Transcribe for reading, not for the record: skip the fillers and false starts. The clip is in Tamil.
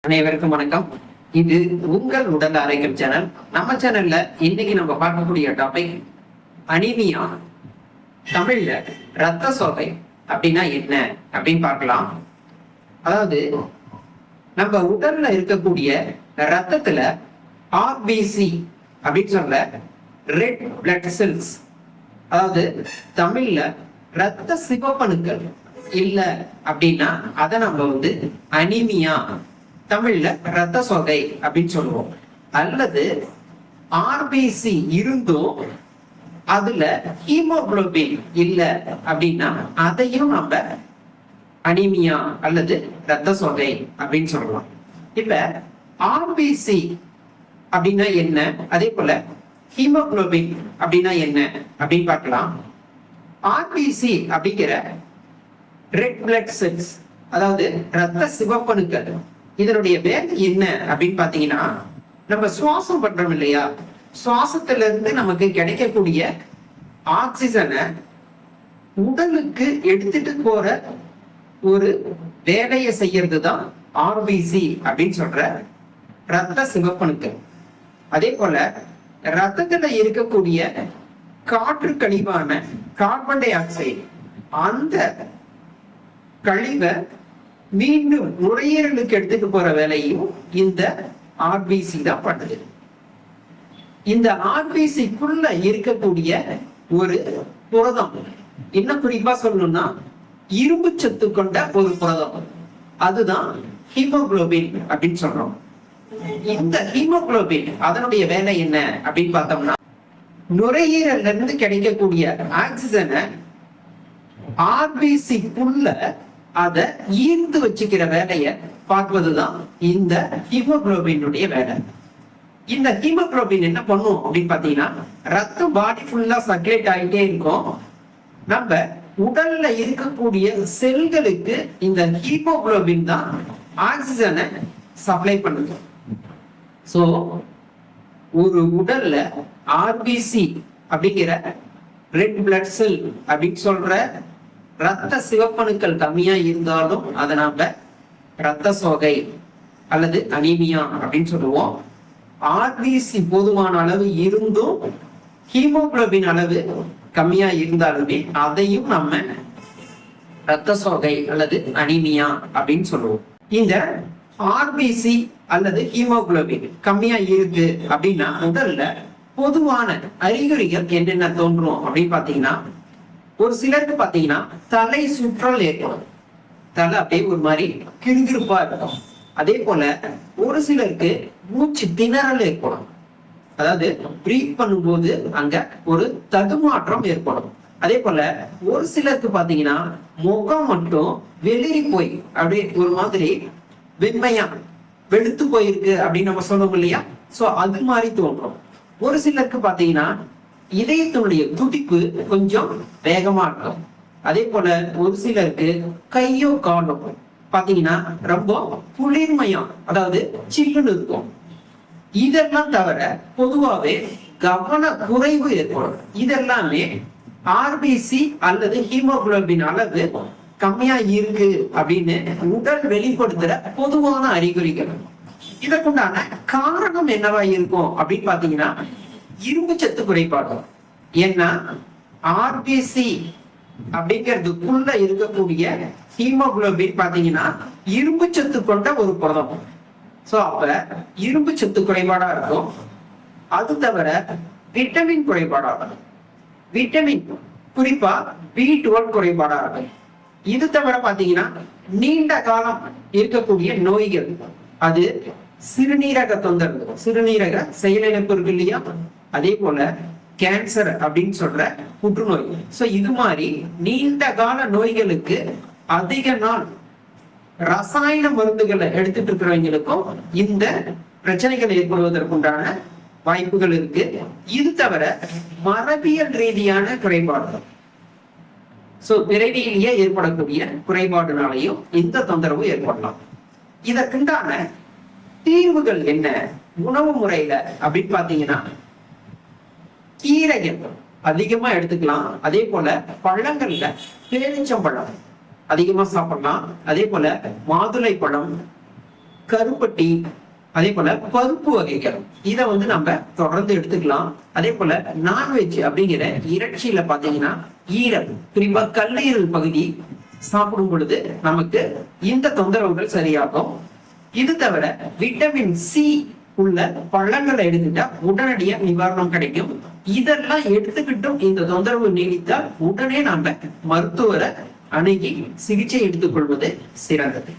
அனைவருக்கும் வணக்கம். இது உங்கள் உடல் ஆரோக்கியம் சேனல். நம்ம சேனல்ல இன்னைக்கு நம்ம பார்க்கக்கூடிய டாபிக் அனீமியா. தமிழ்ல ரத்த சோகை அப்படின்னா என்ன அப்படின்னு பார்க்கலாம். அதாவது நம்ம உடல்ல இருக்கக்கூடிய ரத்தத்துல ஆர்பிசி அப்படின்னு சொல்ற ரெட் பிளட் செல்ஸ், அதாவது தமிழ்ல ரத்த சிவப்பணுக்கள் இல்ல அப்படின்னா அதை நம்ம அனீமியா, தமிழ்ல ரத்த சோகை அப்படின்னு சொல்லுவோம். அல்லது ஆர்பிசி இருந்தும் அதுல ஹீமோகுளோபின் இல்ல அப்படின்னா அதையும் நம்ம அனீமியா அல்லது ரத்த சோகை அப்படின்னு சொல்லலாம். இப்ப ஆர்பிசி அப்படின்னா என்ன, அதே போல ஹீமோகுளோபின் அப்படின்னா என்ன அப்படின்னு பார்க்கலாம். ஆர்பிசி அப்படிங்கிற ரெட் பிளட் செல்ஸ், அதாவது ரத்த சிவப்பணுக்கள், இதனுடைய வேலை என்ன அப்படின்னு பாத்தீங்கன்னா, நம்ம சுவாசம் பண்றோம் இல்லையா, சுவாசத்துல இருந்து நமக்கு கிடைக்கக்கூடிய ஆக்சிஜனை உடலுக்கு எடுத்துட்டு போற ஒரு வேலையை செய்யறது தான் ஆர்பிசி அப்படின்னு சொல்ற ரத்த சிவப்பணுக்கள். அதே போல ரத்தத்துல இருக்கக்கூடிய காற்று கழிவான கார்பன் டை ஆக்சைடு, அந்த கழிவை மீண்டும் நுரையீரலுக்கு எடுத்துட்டு போற வேலையும் இந்த ஆர்பிசி தான் பண்ணுது. இந்த ஆர்பிசிக்குள்ள இருக்கக்கூடிய ஒரு புரதம், இன்னும் குறிப்பா சொல்லணும்னா இரும்பு சத்து கொண்ட ஒரு புரதம், அதுதான் ஹீமோகுளோபின் அப்படின்னு சொல்றோம். இந்த ஹீமோகுளோபின் அதனுடைய வேலை என்ன அப்படின்னு பார்த்தோம்னா, நுரையீரல்ல இருந்து கிடைக்கக்கூடிய ஆக்சிஜனை ஆர்பிசிக்குள்ள அதை ஈர்த்து வச்சுக்கிற வேலையை பார்ப்பதுதான் இந்த ஹீமோகுளோபினுடைய வேலை. இந்த ஹீமோகுளோபின் என்ன பண்ணும் அப்படின்னு பாத்தீங்கன்னா, ரத்தம் பாடி ஃபுல்லா சர்க்குலேட் ஆகிட்டே இருக்கும். நம்ம உடல்ல இருக்கக்கூடிய செல்களுக்கு இந்த ஹீமோகுளோபின் தான் ஆக்சிஜனை சப்ளை பண்ணுது. சோ ஒரு உடல்ல ஆர்பிசி அப்படிங்கிற ரெட் பிளட் செல் அப்படின்னு சொல்ற ரத்த சிவப்பணுக்கள் கம்மியா இருந்தாலும் அதை நாம ரத்த சோகை அல்லது அனீமியா அப்படின்னு சொல்லுவோம். ஆர்பிசி போதுமான அளவு இருந்தும் ஹீமோகுளோபின் அளவு கம்மியா இருந்தாலுமே அதையும் நம்ம ரத்த சோகை அல்லது அனீமியா அப்படின்னு சொல்லுவோம். இந்த ஆர்பிசி அல்லது ஹீமோகுளோபின் கம்மியா இருக்கு அப்படின்னா உடல்ல பொதுவான அறிகுறிகள் என்னென்ன தோன்றும் அப்படின்னு பாத்தீங்கன்னா, ஒரு சிலருக்கு பாத்தீங்கன்னா தலை சுற்றல் ஏற்படும், தலை அப்படியே ஒரு மாதிரி கிறுகிறுப்பா இருக்கும். அதே போல ஒரு சிலருக்கு மூச்சு திணறல் ஏற்படும், அதாவது பிரீத் பண்ணும்போது அங்க ஒரு தடுமாற்றம் ஏற்படும். அதே போல ஒரு சிலருக்கு பாத்தீங்கன்னா முகம் மட்டும் வெளிரி போய் அப்படியே ஒரு மாதிரி வெண்மையா வெளுத்து போயிருக்கு அப்படின்னு நம்ம சொல்லுவோம் இல்லையா, சோ அது மாதிரி தோன்றும். ஒரு சிலருக்கு பாத்தீங்கன்னா இதயத்தினுடைய துடிப்பு கொஞ்சம் வேகமா இருக்கும். அதே போல ஒரு சிலருக்கு கையோ காலோ பாத்தீங்கன்னா ரொம்ப குளிர்மையம், அதாவது சில்லுன்னு இருக்கும். இதெல்லாம் தவிர பொதுவாகவே கவன குறைவு ஏற்படும். இதெல்லாமே ஆர்பிசி அல்லது ஹீமோகுளோபின் அளவு கம்மியா இருக்கு அப்படின்னு உடல் வெளிப்படுத்துற பொதுவான அறிகுறிகள். இதற்குண்டான காரணம் என்னவா இருக்கும் அப்படின்னு பாத்தீங்கன்னா, இரும்பு சத்து குறைபாடு. ஏன்னா ஆர்பிசி அப்படிங்கிறதுக்குள்ள இருக்கக்கூடிய ஹீமோகுளோபின் பாத்தீங்கன்னா இரும்பு சத்து கொண்ட ஒரு புரதம். சோ அப்ப இரும்பு சத்து குறைபாடா இருக்கும். அது தவிர விட்டமின் குறைபாடா இருக்கும். விட்டமின் குறிப்பா B12 குறைபாடா இருக்கும். இது தவிர பாத்தீங்கன்னா நீண்ட காலம் இருக்கக்கூடிய நோய்கள், அது சிறுநீரக தொந்தரவு, சிறுநீரக செயலிழப்பு இருக்கு இல்லையா, அதே போல கேன்சர் அப்படின்னு சொல்ற புற்றுநோய். சோ இது மாதிரி நீண்ட கால நோய்களுக்கு அதிக நாள் ரசாயன மருந்துகளை எடுத்துட்டு இருக்கிறவங்களுக்கும் இந்த பிரச்சனைகள் ஏற்படுவதற்குண்டான வாய்ப்புகள் இருக்கு. இது தவிர மரபியல் ரீதியான குறைபாடு, சோ பிறவியிலேயே ஏற்படக்கூடிய குறைபாடுனாலையும் இந்த தொந்தரவு ஏற்படலாம். இதற்குண்டான தீர்வுகள் என்ன உணவு முறையில அப்படின்னு பாத்தீங்கன்னா, கீரைகள் அதிகமா எடுத்துக்கலாம். அதே போல பழங்கள்ல பேரிச்சம்பழம் அதிகமா சாப்பிடலாம். அதே போல மாதுளை பழம், கருப்பட்டி, அதே போல பருப்பு வகைகள் இதை வந்து நம்ம தொடர்ந்து எடுத்துக்கலாம். அதே போல நான்வெஜ் அப்படிங்கிற இறைச்சியில பாத்தீங்கன்னா ஈரல், குறிப்பா கல்லீரல் பகுதி சாப்பிடும் பொழுது நமக்கு இந்த தொந்தரவுகள் சரியாகும். இது தவிர விட்டமின் சி உள்ள பழங்களை எடுத்துட்டா உடனடியா நிவாரணம் கிடைக்கும். இதெல்லாம் எடுத்துக்கிட்டும் இந்த தொந்தரவு நீடித்தால் உடனே நாம மருத்துவரை அணுகி சிகிச்சை எடுத்துக்கொள்வது சிறந்தது.